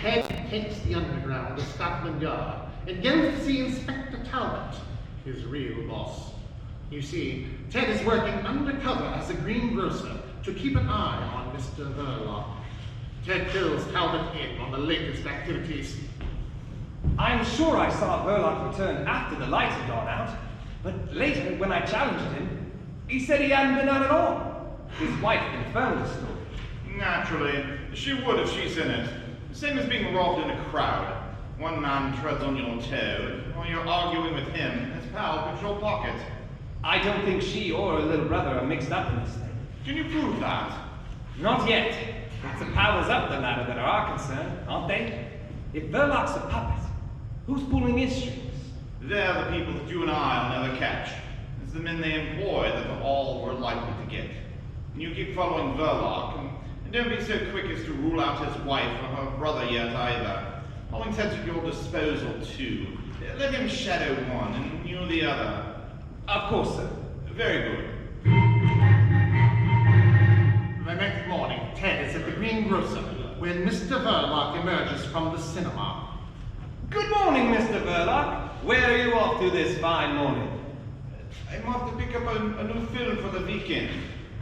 Ted takes the underground to Scotland Yard and goes to see Inspector Talbot, his real boss. You see, Ted is working undercover as a greengrocer to keep an eye on Mr. Verloc. Ted fills Talbot in on the latest activities. I'm sure I saw Verloc return after the lights had gone out, but later, when I challenged him, he said he hadn't been out at all. His wife confirmed the story. Naturally. She would if she's in it. Same as being robbed in a crowd. One man treads on your toe, while you're arguing with him, his pal picks your pocket. I don't think she or her little brother are mixed up in this thing. Can you prove that? Not yet. It's the powers up the ladder that are our concern, aren't they? If Verloc's a puppet, who's pulling his strings? They're the people that you and I'll never catch. It's the men they employ that all we're likely to get. And you keep following Verloc, and don't be so quick as to rule out his wife or her brother yet either. Holding Ted's at your disposal too. Let him shadow one and you the other. Of course, sir. Very good. The next morning, Ted is at the greengrocer when Mr. Verloc emerges from the cinema. Good morning, Mr. Verloc. Where are you off to this fine morning? I'm off to pick up a new film for the weekend.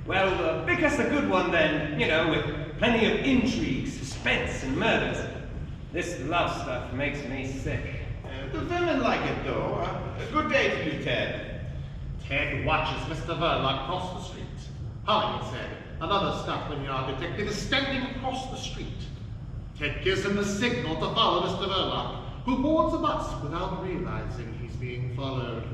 Well, pick us a good one then, with plenty of intrigue, suspense, and murders. This love stuff makes me sick. The women like it, though. A good day to you, Ted. Ted watches Mr. Verloc cross the street. Hollingshead, another Scotland Yard detective, is standing across the street. Ted gives him the signal to follow Mr. Verloc, who boards a bus without realizing he's being followed.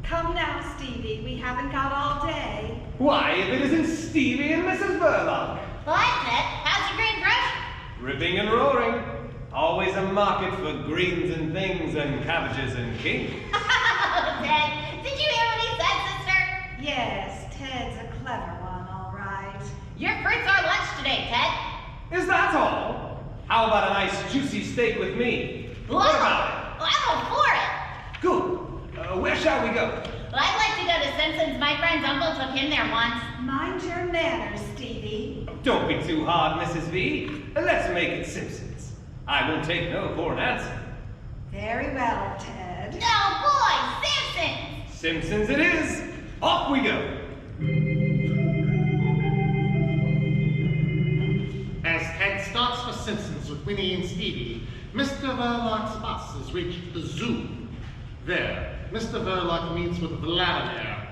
Come now, Stevie. We haven't got all day. Why, if it isn't Stevie and Mrs. Verloc. Hi, Ted. How's your green brush? Ripping and roaring. Always a market for greens and things and cabbages and kings. Ted, did you hear what he said, sister? Yes, Ted's a clever one, all right. Your fruit's our lunch today, Ted. Is that all? How about a nice juicy steak with me? What about it? Well, I'm all for it. Good. Where shall we go? Well, I'd like to go to Simpson's. My friend's uncle took him there once. Mind your manners, Stevie. Don't be too hard, Mrs. V. Let's make it Simpsons. I won't take no for an answer. Very well, Ted. No, boy, Simpsons! Simpsons it is. Off we go. As Ted starts for Simpsons with Winnie and Stevie, Mr. Verloc's bus has reached the zoo. There, Mr. Verloc meets with Vladimir,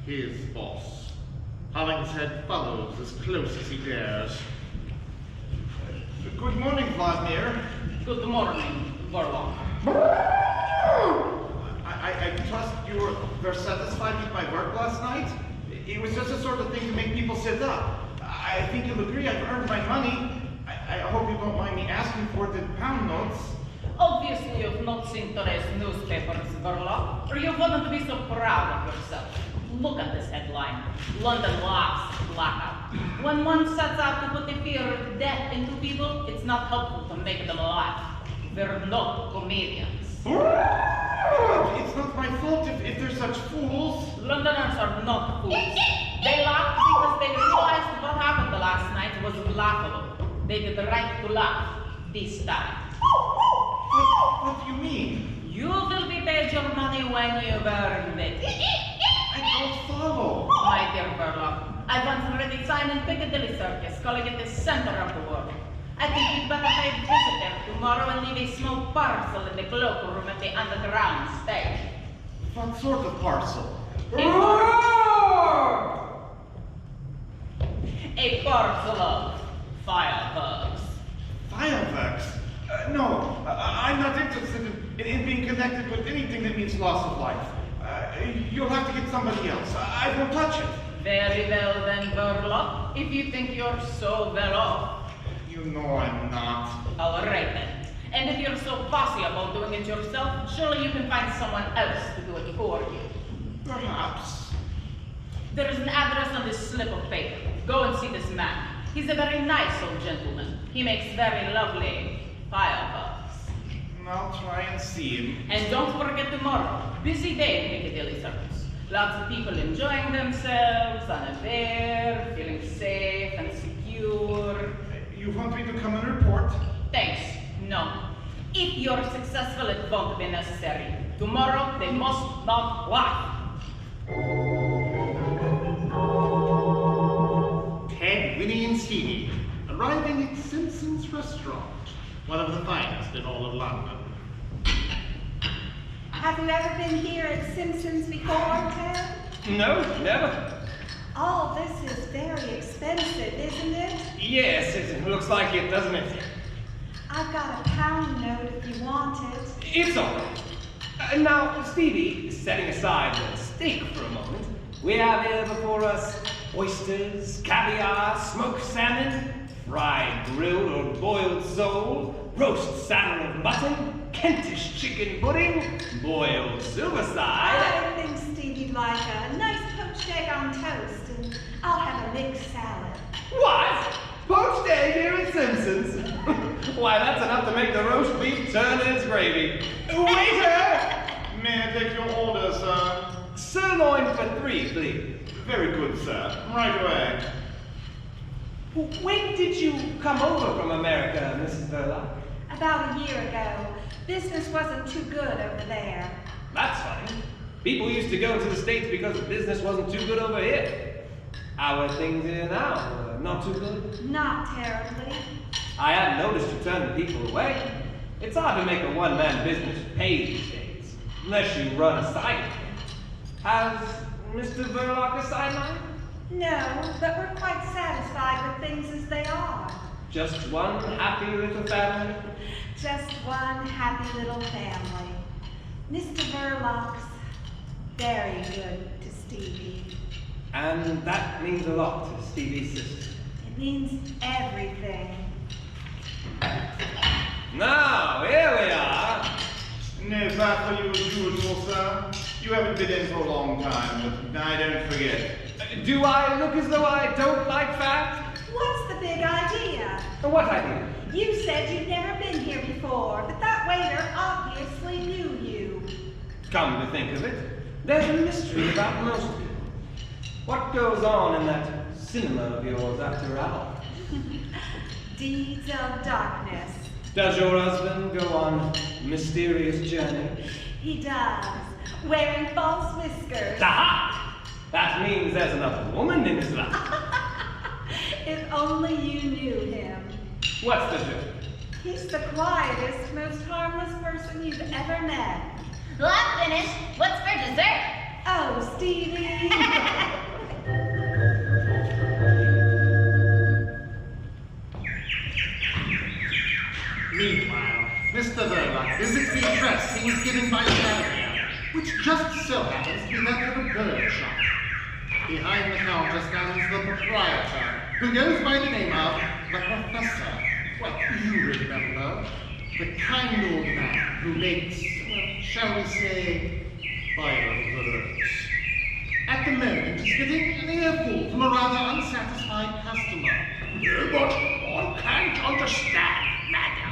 his boss. Hollingshead follows as close as he dares. Good morning, Vladimir. Good morning, Verloc. I trust you were satisfied with my work last night? It was just the sort of thing to make people sit up. I think you'll agree I've earned my money. I hope you don't mind me asking for it in pound notes. Obviously, you've not seen today's newspapers, Verloc, or you wouldn't be so proud of yourself. Look at this headline. London laughs at blackout. When one sets out to put the fear of death into people, it's not helpful to make them laugh. We're not comedians. It's not my fault if they're such fools. Londoners are not fools. They laughed because they realized what happened the last night was laughable. They did the right to laugh this time. What do you mean? You will be paid your money when you've earned it. I don't follow. My dear Verloc, I once read a sign in Piccadilly Circus calling it the center of the world. I think you'd better pay a visit there tomorrow and leave a small parcel in the cloakroom at the underground stage. What sort of parcel? A parcel of fireworks. Fireworks? No, I'm not interested in being connected with anything that means loss of life. You'll have to get somebody else. I won't touch it. Very well then, Verloc, if you think you're so well off. You know I'm not. All right then. And if you're so fussy about doing it yourself, surely you can find someone else to do it for you. Perhaps. There is an address on this slip of paper. Go and see this man. He's a very nice old gentleman. He makes very lovely fireworks. I'll try and see him. And don't forget tomorrow. Busy day in Piccadilly Circus. Lots of people enjoying themselves, unaware, feeling safe and secure. You want me to come and report? Thanks. No. If you're successful, it won't be necessary. Tomorrow, they must not laugh. Ted, Winnie, and Stevie arriving at Simpson's restaurant, one of the finest in all of London. Have you ever been here at Simpson's before, Ted? No, never. Oh, this is very expensive, isn't it? Yes, it looks like it, doesn't it? I've got a pound note if you want it. It's all right. Now, Stevie, setting aside the steak for a moment, we have here before us oysters, caviar, smoked salmon, fried, grilled, or boiled sole, roast salmon of mutton, Kentish chicken pudding, boiled silverside. I think Stevie'd like a nice poached egg on toast, and I'll have a mixed salad. What? Poached egg here at Simpson's? Why, that's enough to make the roast beef turn its gravy. Waiter! May I take your order, sir? Sirloin for 3, please. Very good, sir. Right away. When did you come over from America, Mrs. Verloc? About a year ago. Business wasn't too good over there. That's funny. People used to go to the States because business wasn't too good over here. How are things here now? Not too good? Not terribly. I have noticed you turning people away. It's hard to make a one-man business pay these days, unless you run a sideline. Has Mr. Verloc a sideline? No, but we're quite satisfied with things as they are. Just one happy little family? Just one happy little family. Mr. Verloc's very good to Stevie. And that means a lot to Stevie's sister. It means everything. Now, here we are. No fat for you as usual, sir. You haven't been in for a long time, but I don't forget. Do I look as though I don't like fat? What's the big idea? What idea? You said you'd never been here before, but that waiter obviously knew you. Come to think of it, there's a mystery about most people. What goes on in that cinema of yours after hours? Deeds of darkness. Does your husband go on mysterious journeys? He does, wearing false whiskers. Aha! That means there's another woman in his life. If only you knew him. What's the joke? He's the quietest, most harmless person you've ever met. Well, I'm finished. What's for dessert? Oh, Stevie. Meanwhile, Mr. Verloc visits the address he was given by Vladimir, which just so happens to be that of a bird shop. Behind the counter stands the proprietor, who goes by the name of the Professor. Well, you remember, the kind old man who makes, well, shall we say, fireworks. At the moment, he's getting an earful from a rather unsatisfied customer. But I can't understand, madam.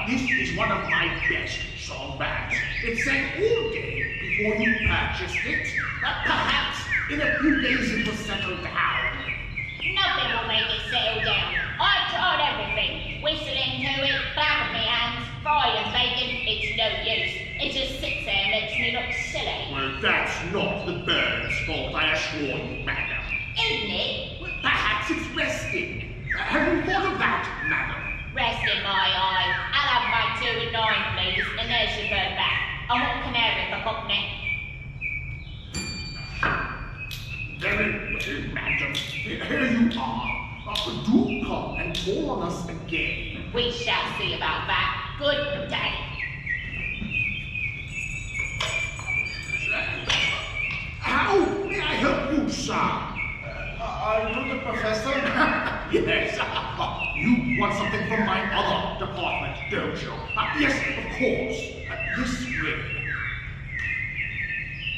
This is one of my best songbirds. It sang all day before you purchased it. Perhaps in a few days it will settle down. Nothing will make it settle down. I've tried everything. Whistling to it, clapping my hands, frying bacon, it's no use. It just sits there and makes me look silly. Well, that's not the bird's fault, I assure you, madam. Isn't it? Well, perhaps it's resting. Have you thought of that, madam? Rest in my eye. I'll have my 2 and 9, please, and there's your bird back. I want canary for cockney. Very well, madam. Here you are. Do come and call on us again. We shall see about that. Good day. How may I help you, sir? Are you the professor? Yes. You want something from my other department, don't you? Yes, of course. This way.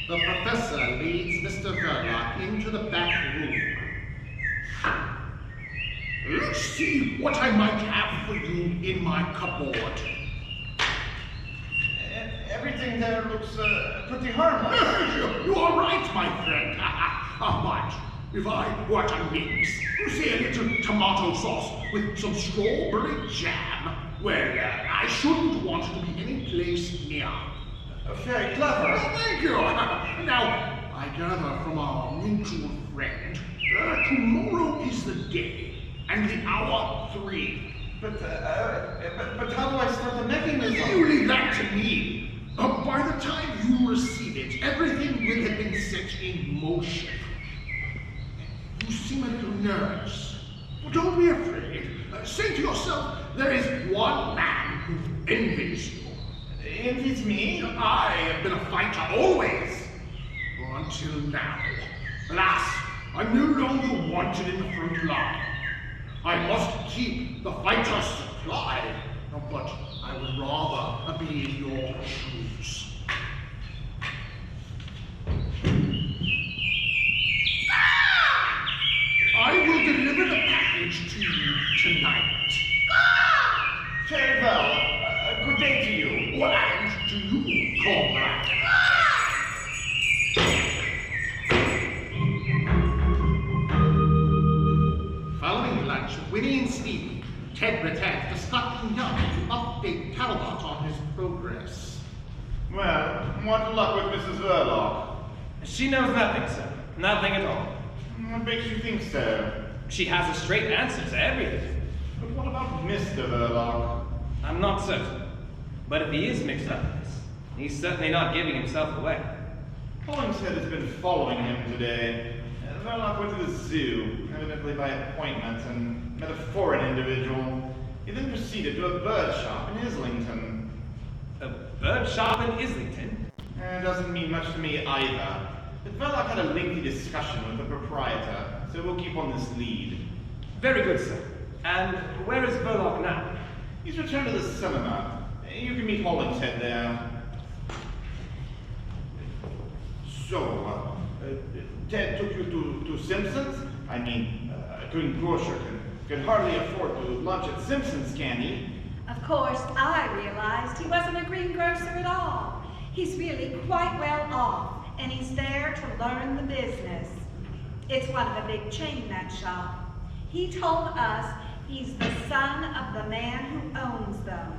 The professor leads Mr. Verloc into the back room. Let's see what I might have for you in my cupboard. Everything there looks pretty harmless. You are right, my friend. But if I were to mix, say a little tomato sauce with some strawberry jam, Well, I shouldn't want to be any place near. Very clever. Oh, thank you. Now, I gather from our mutual friend, tomorrow is the day, and the hour 3. But how do I start the mechanism? You leave that to me. By the time you receive it, everything will have been set in motion. You seem a little nervous. Well, don't be afraid. Say to yourself, there is one man who envies you. Envies me? I have been a fighter always. Until now. Alas, I'm no longer wanted in the front line. I must keep the fighters supplied, but I would rather be in your shoes. I will deliver the package to you tonight. Very well. Good day to you. And to you, comrade. Following lunch with Winnie and Stevie, Ted returns to Scotland Yard to update Talbot on his progress. Well, what luck with Mrs. Verloc? She knows nothing, sir. Nothing at all. What makes you think so? She has a straight answer to everything. But what about Mr. Verloc? I'm not certain. But if he is mixed up in this, he's certainly not giving himself away. Hollingshead has been following him today. Verloc went to the zoo, evidently by appointment, and met a foreign individual. He then proceeded to a bird shop in Islington. A bird shop in Islington? Doesn't mean much to me either. But Verloc had a lengthy discussion with the proprietor, so we'll keep on this lead. Very good, sir. And where is Verloc now? He's returned to the cinema. You can meet Hollingshead there. So, Ted took you to Simpson's? I mean, a greengrocer can hardly afford to lunch at Simpson's, can he? Of course, I realized he wasn't a greengrocer at all. He's really quite well off, and he's there to learn the business. It's one of a big chain, that shop. He told us he's the son of the man who owns them.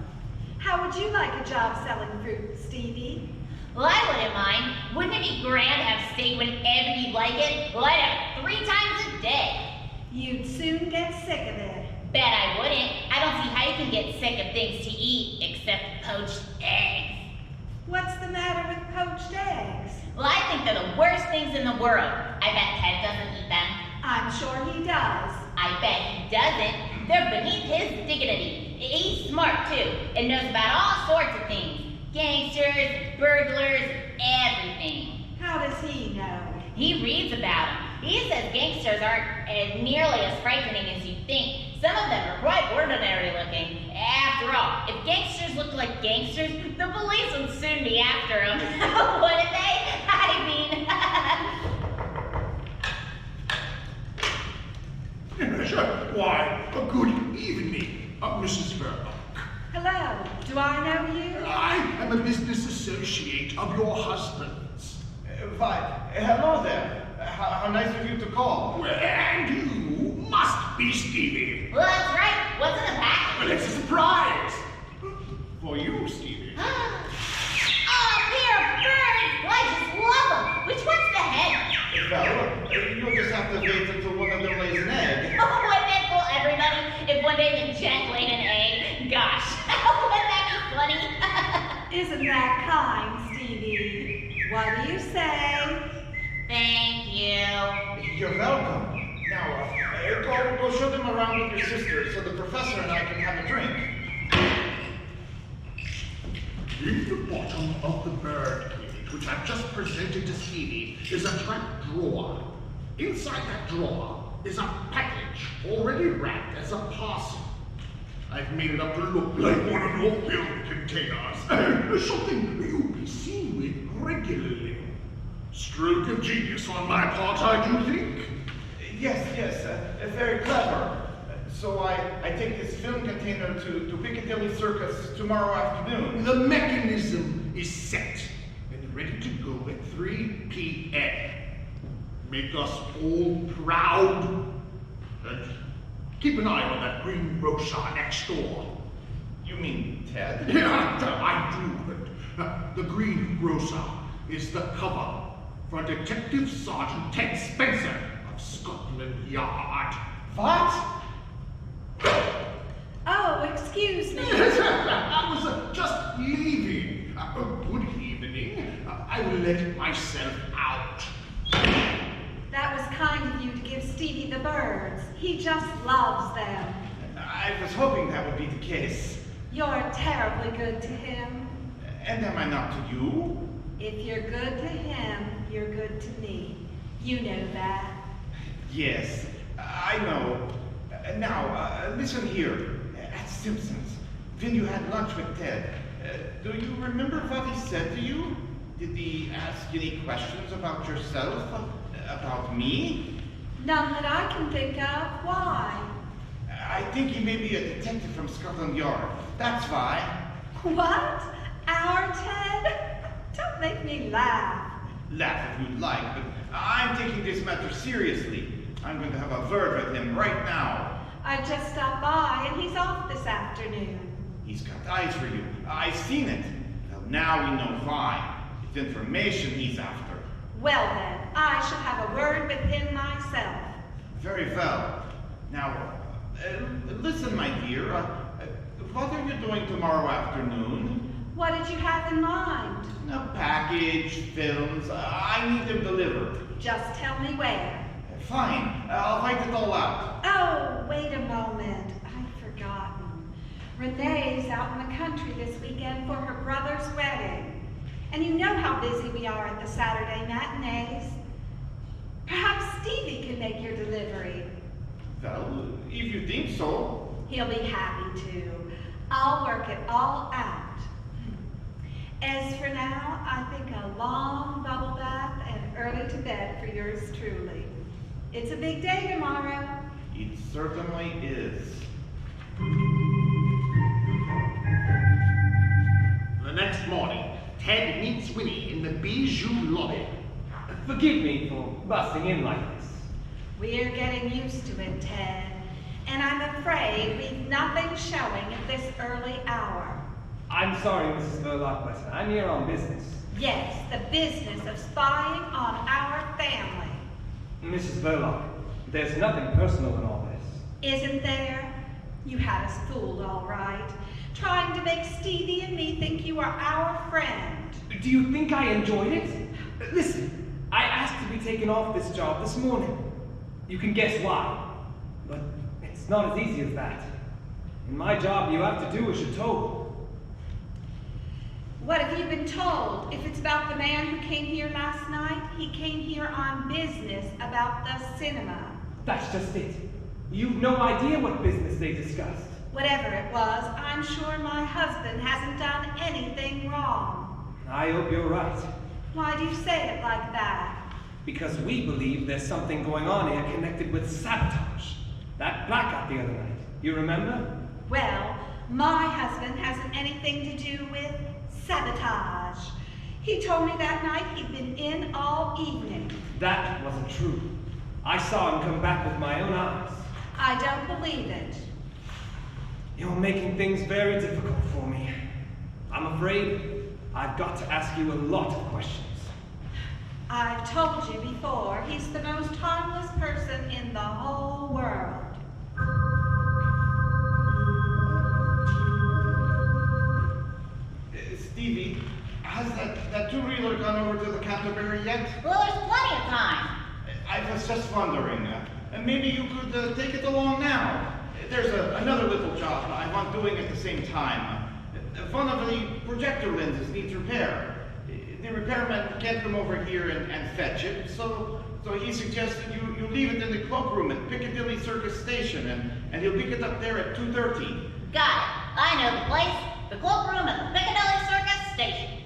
How would you like a job selling fruit, Stevie? Well, I wouldn't mind. Wouldn't it be grand to have steak whenever you'd like it? Well, I'd have 3 times a day. You'd soon get sick of it. Bet I wouldn't. I don't see how you can get sick of things to eat except poached eggs. What's the matter with poached eggs? Well, I think they're the worst things in the world. I bet Ted doesn't eat them. I'm sure he does. I bet he doesn't. They're beneath his dignity. He's smart, too, and knows about all sorts of things. Gangsters, burglars, everything. How does he know? He reads about them. He says gangsters aren't nearly as frightening as you think. Some of them are quite ordinary looking. After all, if gangsters looked like gangsters, the police would soon be after them. Wouldn't they? I mean... Why, good evening, Mrs. Verloc. Hello, do I know you? I am a business associate of your husband's. Hello there. How nice of you to call. Well, and you must be Stevie. Well, that's right. What's in the package? Well, it's a surprise. For you, Stevie. Oh, a pair of birds! Well, I just love them. Which one's the head? Well, you'll just have to wait until one of them lays an egg. Oh, wouldn't that fool everybody if one day the Jack laid an egg? Gosh, wouldn't that be funny? Isn't that kind, Stevie? What do you say? Thank you. You're welcome. Now, go show them around with your sister so the professor and I can have a drink. In the bottom of the bird cage, which I've just presented to Stevie, is a trap drawer. Inside that drawer is a package already wrapped as a parcel. I've made it up to look like one of your film containers. Something you'll be seen with regularly. Stroke of genius on my part, I do think. Yes, very clever. So I take this film container to Piccadilly Circus tomorrow afternoon. The mechanism is set and ready to go at 3 p.m. Make us all proud. And keep an eye on that green brochure next door. You mean Ted? Yeah, I do. The greengrocer is the cover for Detective Sergeant Ted Spencer of Scotland Yard. What? Oh, excuse me. I was just leaving. Good evening. I will let myself out. That was kind of you to give Stevie the birds. He just loves them. I was hoping that would be the case. You're terribly good to him. And am I not to you? If you're good to him, you're good to me. You know that. Yes, I know. Now, listen here. At Simpson's, when you had lunch with Ted, do you remember what he said to you? Did he ask any questions about yourself? About me? None that I can think of. Why? I think he may be a detective from Scotland Yard. That's why. What? Our Ted? Don't make me laugh. Laugh if you'd like, but I'm taking this matter seriously. I'm going to have a word with him right now. I just stopped by and he's off this afternoon. He's got eyes for you. I've seen it. Well, now we know why. It's information he's after. Well then, I shall have a word with him myself. Very well. Now, listen, my dear. What are you doing tomorrow afternoon? What did you have in mind? A package, films. I need them delivered. Just tell me where. Fine. I'll fight it all out. Oh, wait a moment. I'd forgotten. Renee's out in the country this weekend for her brother's wedding. And you know how busy we are at the Saturday matinees. Perhaps Stevie can make your delivery. Well, if you think so. He'll be happy to. I'll work it all out. As for now, I think a long bubble bath and early to bed for yours truly. It's a big day tomorrow. It certainly is. The next morning, Ted meets Winnie in the Bijou lobby. Forgive me for busting in like this. We're getting used to it, Ted. And I'm afraid we've nothing showing at this early hour. I'm sorry, Mrs. Verloc, but I'm here on business. Yes, the business of spying on our family. Mrs. Verloc, there's nothing personal in all this. Isn't there? You had us fooled, all right. Trying to make Stevie and me think you are our friend. Do you think I enjoyed it? Listen, I asked to be taken off this job this morning. You can guess why. But it's not as easy as that. In my job, you have to do as you're told. What have you been told? If it's about the man who came here last night, he came here on business about the cinema. That's just it. You've no idea what business they discussed. Whatever it was, I'm sure my husband hasn't done anything wrong. I hope you're right. Why do you say it like that? Because we believe there's something going on here connected with sabotage. That blackout the other night. You remember? Well, my husband hasn't anything to do with sabotage. He told me that night he'd been in all evening. That wasn't true. I saw him come back with my own eyes. I don't believe it. You're making things very difficult for me. I'm afraid I've got to ask you a lot of questions. I've told you before, he's the most harmless person in the whole world. Stevie, has that two-reeler gone over to the Canterbury yet? Well, there's plenty of time. I was just wondering, maybe you could take it along now. There's another little job I want doing at the same time. One of the projector lenses needs repair. The repairman can't come over here and fetch it, so he suggested you leave it in the cloakroom at Piccadilly Circus Station, and he'll pick it up there at 2:30. Got it. I know the place. The cloakroom at the Piccadilly Circus Station.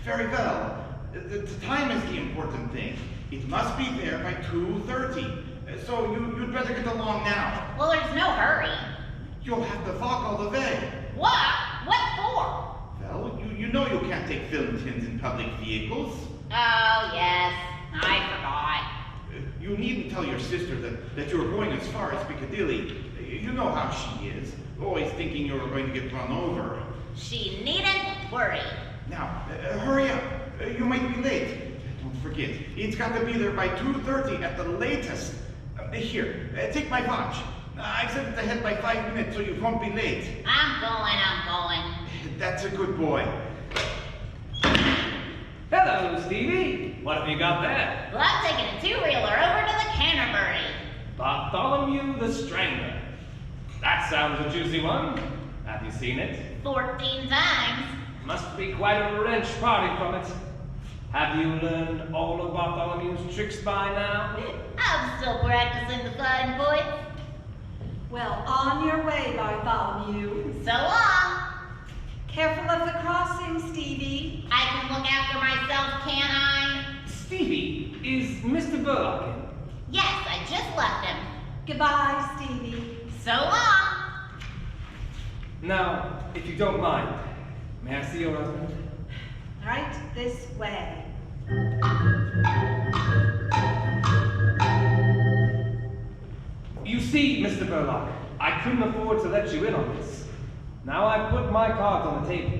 Very well. The time is the important thing. It must be there by 2:30. So you'd better get along now. Well, there's no hurry. You'll have to walk all the way. What? What for? Well, you know you can't take film tins in public vehicles. Oh, yes. I forgot. You needn't tell your sister that you were going as far as Piccadilly. You know how she is. always thinking you were going to get run over. She needn't worry. Now, hurry up. You might be late. Don't forget, it's got to be there by 2:30 at the latest. Here, take my watch. I said it ahead by 5 minutes so you won't be late. I'm going. That's a good boy. Hello, Stevie. What have you got there? Well, I'm taking a two-reeler over to the Canterbury. Bartholomew the Strangler. That sounds a juicy one. Have you seen it? 14 times. Must be quite a wrench parting from it. Have you learned all of Bartholomew's tricks by now? I'm still practicing the fine points. Well, on your way, Bartholomew. So long. Careful of the crossing, Stevie. I can look after myself, can I? Stevie, is Mr. Burlock in? Yes, I just left him. Goodbye, Stevie. So long. Now, if you don't mind, may I see your husband? Right this way. You see, Mr. Burlock, I couldn't afford to let you in on this. Now I've put my cards on the table.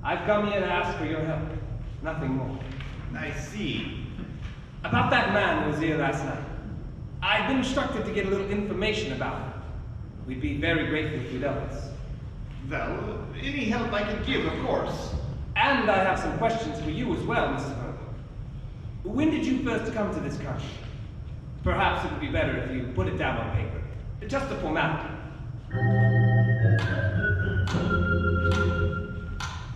I've come here to ask for your help. Nothing more. I see. About that man who was here last night. I've been instructed to get a little information about him. We'd be very grateful if you'd help us. Well, any help I can give, of course. And I have some questions for you as well, Mr. Burlock. When did you first come to this country? Perhaps it would be better if you put it down on paper. Just a formality.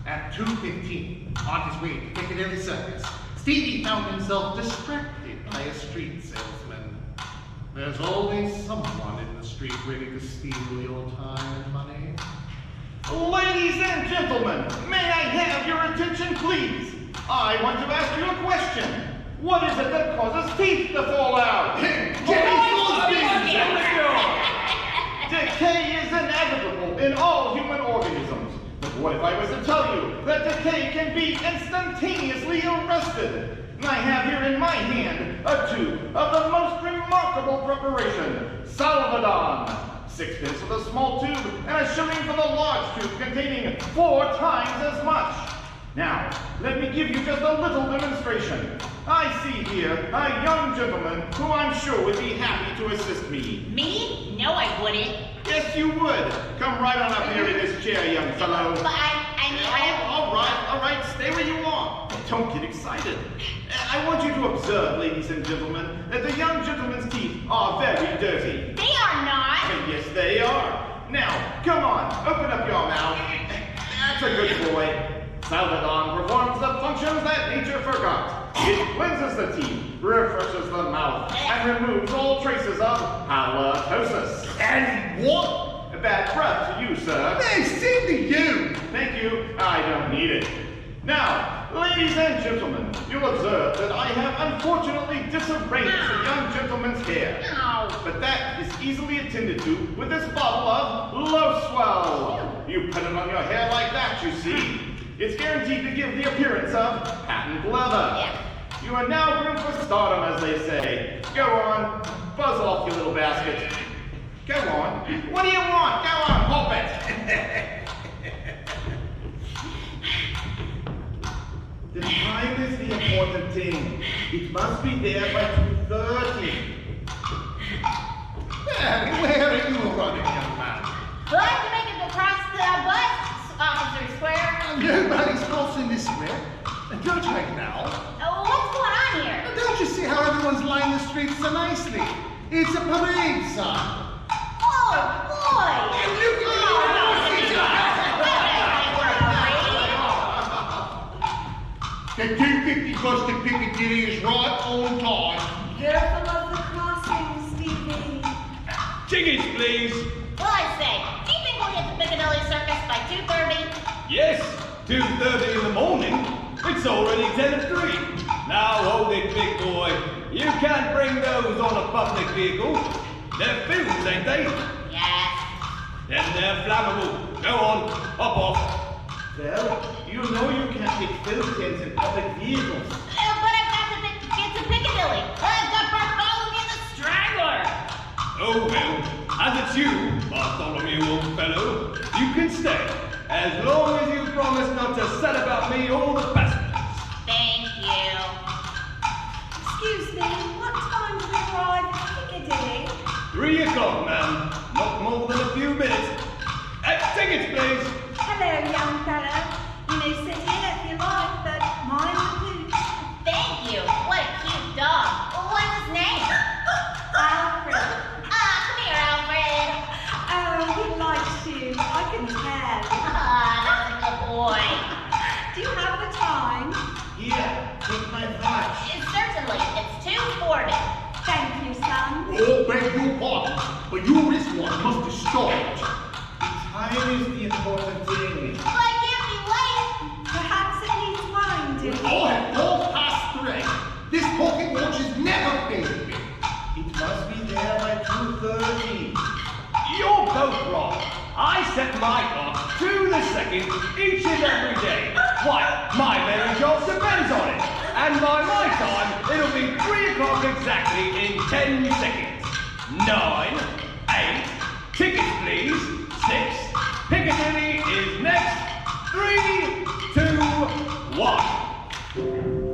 At 2:15, on his way to Piccadilly Circus, Stevie found himself distracted by a street salesman. There's always someone in the street ready to steal your time and money. Ladies and gentlemen, may I have your attention, please? I want to ask you a question. What is it that causes teeth to fall out? Decay is inevitable in all human organisms. But what if I was to tell you that decay can be instantaneously arrested? I have here in my hand a tube of the most remarkable preparation, Salvadon. 6 pence for the small tube and a shilling for the large tube containing 4 times as much. Now, let me give you just a little demonstration. I see here a young gentleman who I'm sure would be happy to assist me. Me? No, I wouldn't. Yes, you would. Come right on up here in this chair, young fellow. But I mean, All right, stay where you are. Don't get excited. I want you to observe, ladies and gentlemen, that the young gentleman's teeth are very dirty. They are not. Yes, they are. Now, come on, open up your mouth. That's a good boy. Salvadon performs the functions that nature forgot. It cleanses the teeth, refreshes the mouth, and removes all traces of halitosis. And what? Bad breath to you, sir. Hey, same to you! Thank you. I don't need it. Now, ladies and gentlemen, you'll observe that I have unfortunately disarranged the young gentleman's hair. Ow. But that is easily attended to with this bottle of Low Swell. You put it on your hair like that, you see. It's guaranteed to give the appearance of patent leather. Yeah. You are now groomed for stardom, as they say. Go on, buzz off, you little basket. Go on. What do you want? Go on, hop it. The time is the important thing. It must be there by 2:30. Where are you running, young man? We'll have to make it across the bus, Officer Square. Nobody's crossing this square. Don't right now. What's going on here? Don't you see how everyone's lined the streets so nicely? It's a parade, son. Oh, boy! The 250 bus to Piccadilly is right on time. Careful of the crossing, Stevie. Tickets, please. Well, I say, do you think we'll get to Piccadilly Circus by 2:30? Yes, 2:30 in the morning. It's already 10:03. Now hold it, big boy. You can't bring those on a public vehicle. They're fuels, ain't they? Yes. Then they're flammable. Go on, hop off. Well, you know you can't take fill tins in public vehicles. But I've got to get to Piccadilly. I've got Bartholomew the Strangler. Oh well, as it's you, Bartholomew, old fellow, stay, as long as you promise not to set about me or the passengers. Thank you. Excuse me, what time do we arrive at Piccadilly? 3 o'clock, ma'am. Not more than a few minutes. Tickets, please. Hello, young fellow. You may sit here if you like, but mind the pooch. Thank you. What a cute dog. What's his name? Alfred. Come here, Alfred. Oh, he likes you. I can tell. That's a good boy. Do you have the time? Here, take my watch. Certainly, it's 2:40. Thank you, son. Oh, beg your pardon, but your wristwatch must be stopped. Time is the important thing. Well, I can't be late. Perhaps it needs winding. Oh, at 3:12. This pocket watch has never failed me. It must be there by 2:30. You're both wrong. I set my clock to the second each and every day. Why, my very job depends on it. And by my time, it'll be 3 o'clock exactly in 10 seconds. 9, 8, tickets please, 6, Piccadilly is next, 3, 2, 1.